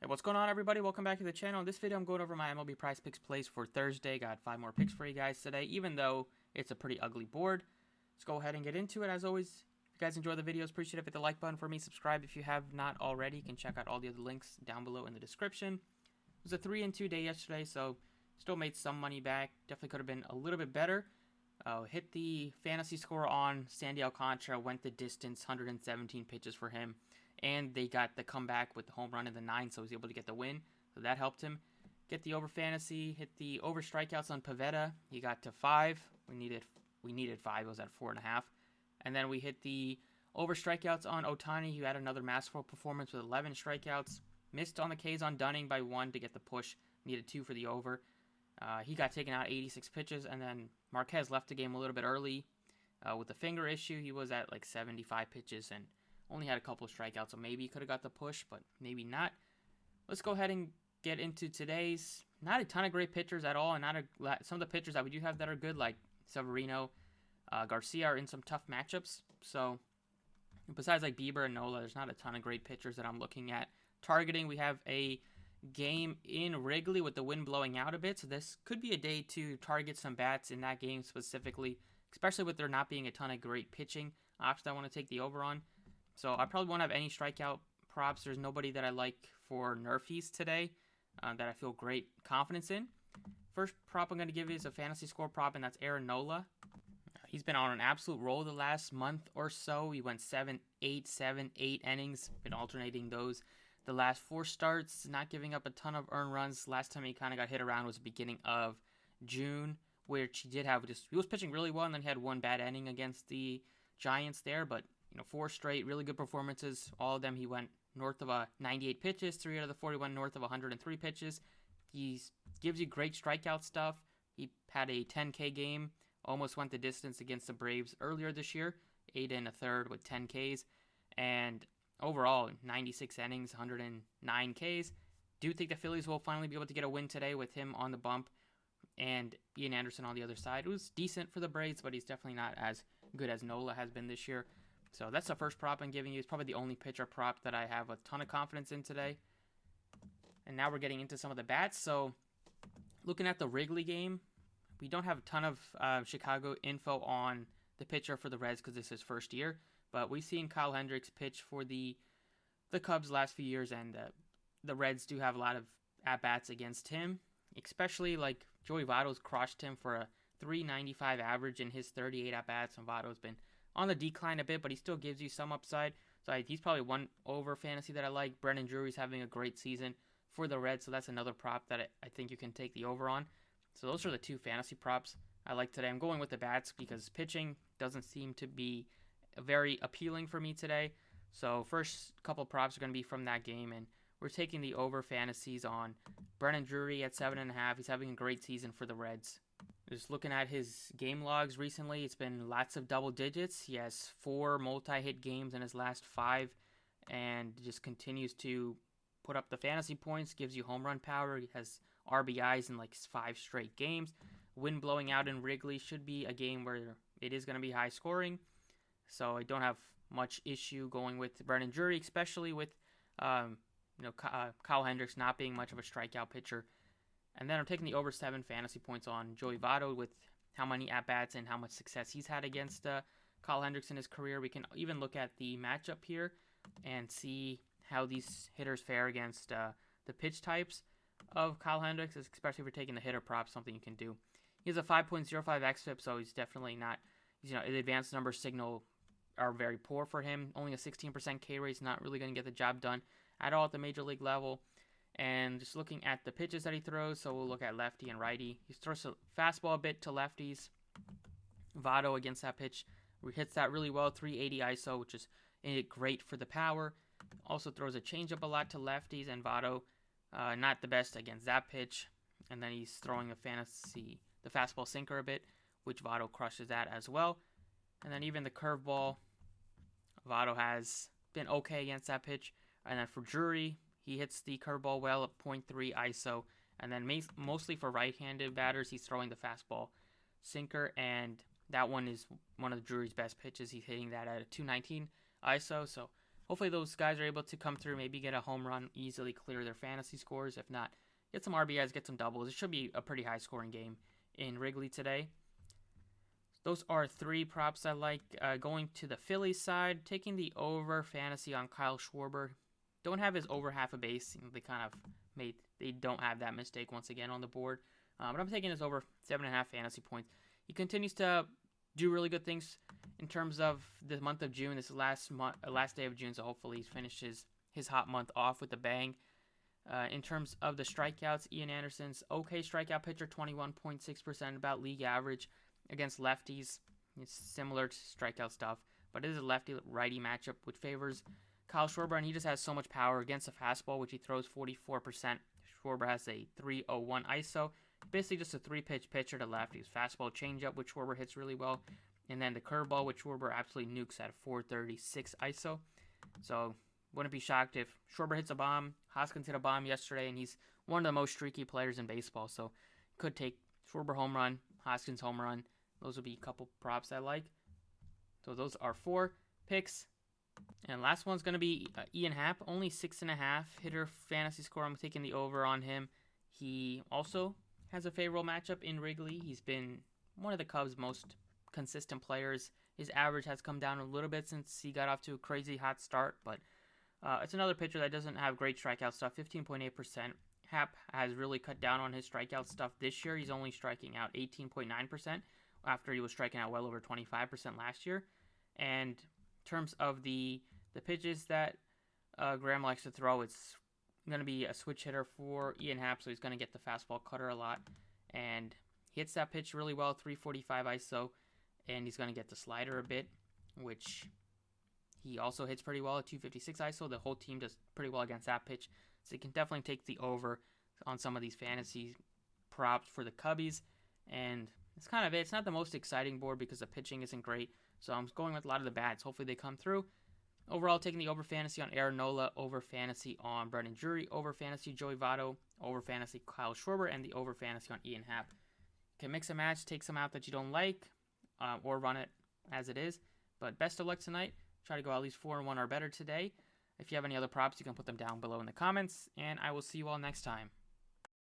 Hey, what's going on, everybody? Welcome back to the channel. In this video, I'm going over my MLB Prize Picks plays for Thursday. Got 5 more picks for you guys today, even though it's a pretty ugly board. Let's go ahead and get into it. As always, if you guys enjoy the videos, appreciate it. Hit the like button for me. Subscribe if you have not already. You can check out all the other links down below in the description. It was a 3-2 day yesterday, so still made some money back. Definitely could have been a little bit better. Hit the fantasy score on Sandy Alcantara. Went the distance, 117 pitches for him. And they got the comeback with the home run in the 9th, so he was able to get the win. So that helped him get the over fantasy. Hit the over strikeouts on Pivetta. He got to 5. We needed 5. It was at 4.5. And then we hit the over strikeouts on Ohtani. He had another masterful performance with 11 strikeouts. Missed on the K's on Dunning by 1 to get the push. Needed 2 for the over. He got taken out 86 pitches, and then Marquez left the game a little bit early with the finger issue. He was at like 75 pitches and only had a couple of strikeouts, so maybe he could have got the push, but maybe not. Let's go ahead and get into today's. Not a ton of great pitchers at all, and some of the pitchers that we do have that are good, like Severino, Garcia, are in some tough matchups. So besides like Bieber and Nola, there's not a ton of great pitchers that I'm looking at targeting. We have a game in Wrigley with the wind blowing out a bit, so this could be a day to target some bats in that game specifically, especially with there not being a ton of great pitching options I want to take the over on. So I probably won't have any strikeout props. There's nobody that I like for nerfies today that I feel great confidence in. First prop I'm going to give you is a fantasy score prop, and that's Erin Nola. He's been on an absolute roll the last month or so. He went 7-8 innings, been alternating those the last 4 starts, not giving up a ton of earned runs. Last time he kind of got hit around was the beginning of June, which he did have he was pitching really well, and then he had one bad inning against the Giants there, but 4 straight really good performances. All of them he went north of 98 pitches. 3 out of the 41 north of 103 pitches. He gives you great strikeout stuff. He had a 10K game, almost went the distance against the Braves earlier this year, 8 1/3 with 10 Ks, and overall 96 innings, 109 Ks. Do think the Phillies will finally be able to get a win today with him on the bump and Ian Anderson on the other side. It was decent for the Braves, but he's definitely not as good as Nola has been this year. So that's the first prop I'm giving you. It's probably the only pitcher prop that I have a ton of confidence in today. And now we're getting into some of the bats. So looking at the Wrigley game, we don't have a ton of Chicago info on the pitcher for the Reds because this is his first year. But we've seen Kyle Hendricks pitch for the Cubs last few years, and the Reds do have a lot of at-bats against him. Especially like Joey Votto's crushed him for a .395 average in his 38 at-bats, and Votto's been on the decline a bit, but he still gives you some upside. So he's probably one over fantasy that I like. Brennan Drury's having a great season for the Reds, so that's another prop that I think you can take the over on. So those are the 2 fantasy props I like today. I'm going with the bats because pitching doesn't seem to be very appealing for me today. So first couple props are going to be from that game, and we're taking the over fantasies on Brennan Drury at 7.5. He's having a great season for the Reds. Just looking at his game logs recently, it's been lots of double digits. He has 4 multi-hit games in his last 5 and just continues to put up the fantasy points, gives you home run power. He has RBIs in like 5 straight games. Wind blowing out in Wrigley should be a game where it is going to be high scoring. So I don't have much issue going with Brennan Drury, especially with Kyle Hendricks not being much of a strikeout pitcher. And then I'm taking the over 7 fantasy points on Joey Votto with how many at-bats and how much success he's had against Kyle Hendricks in his career. We can even look at the matchup here and see how these hitters fare against the pitch types of Kyle Hendricks, especially if you're taking the hitter prop, something you can do. He has a 5.05 xFIP, so he's definitely not, the advanced number signal are very poor for him. Only a 16% K rate is not really going to get the job done at all at the major league level. And just looking at the pitches that he throws, so we'll look at lefty and righty. He throws a fastball a bit to lefties. Votto against that pitch hits that really well, 380 ISO, which is great for the power. Also throws a changeup a lot to lefties, and Votto not the best against that pitch. And then he's throwing the fastball sinker a bit, which Votto crushes that as well. And then even the curveball, Votto has been okay against that pitch. And then for Drury, he hits the curveball well at 0.3 ISO. And then mostly for right-handed batters, he's throwing the fastball sinker. And that one is one of Drury's best pitches. He's hitting that at a 219 ISO. So hopefully those guys are able to come through, maybe get a home run, easily clear their fantasy scores. If not, get some RBIs, get some doubles. It should be a pretty high scoring game in Wrigley today. Those are 3 props I like. Going to the Phillies side, taking the over fantasy on Kyle Schwarber. Don't have his over half a base. They don't have that mistake once again on the board. But I'm taking his over 7.5 fantasy points. He continues to do really good things in terms of the month of June. This is last day of June, so hopefully he finishes his hot month off with a bang. In terms of the strikeouts, Ian Anderson's okay strikeout pitcher, 21.6%, about league average against lefties. It's similar to strikeout stuff, but it is a lefty-righty matchup, which favors Kyle Schwarber, and he just has so much power against a fastball, which he throws 44%. Schwarber has a 301 ISO. Basically just a 3-pitch pitcher to lefties. Fastball changeup, which Schwarber hits really well. And then the curveball, which Schwarber absolutely nukes at 436 ISO. So wouldn't be shocked if Schwarber hits a bomb. Hoskins hit a bomb yesterday, and he's one of the most streaky players in baseball. So could take Schwarber home run, Hoskins home run. Those would be a couple props I like. So those are 4 picks. And last one's going to be Ian Happ, only 6.5 hitter fantasy score. I'm taking the over on him. He also has a favorable matchup in Wrigley. He's been one of the Cubs' most consistent players. His average has come down a little bit since he got off to a crazy hot start, but it's another pitcher that doesn't have great strikeout stuff, 15.8%. Happ has really cut down on his strikeout stuff this year. He's only striking out 18.9% after he was striking out well over 25% last year. And in terms of the pitches that Graham likes to throw, it's going to be a switch hitter for Ian Happ, so he's going to get the fastball cutter a lot. And he hits that pitch really well, 345 ISO, and he's going to get the slider a bit, which he also hits pretty well at 256 ISO. The whole team does pretty well against that pitch, so you can definitely take the over on some of these fantasy props for the Cubbies. And it's kind of it. It's not the most exciting board because the pitching isn't great, so I'm going with a lot of the bats. Hopefully they come through. Overall, taking the over fantasy on Erin Nola, over fantasy on Brennan Drury, over fantasy Joey Votto, over fantasy Kyle Schwarber, and the over fantasy on Ian Happ. You can mix and match, take some out that you don't like, or run it as it is. But best of luck tonight. Try to go at least 4-1 or better today. If you have any other props, you can put them down below in the comments, and I will see you all next time.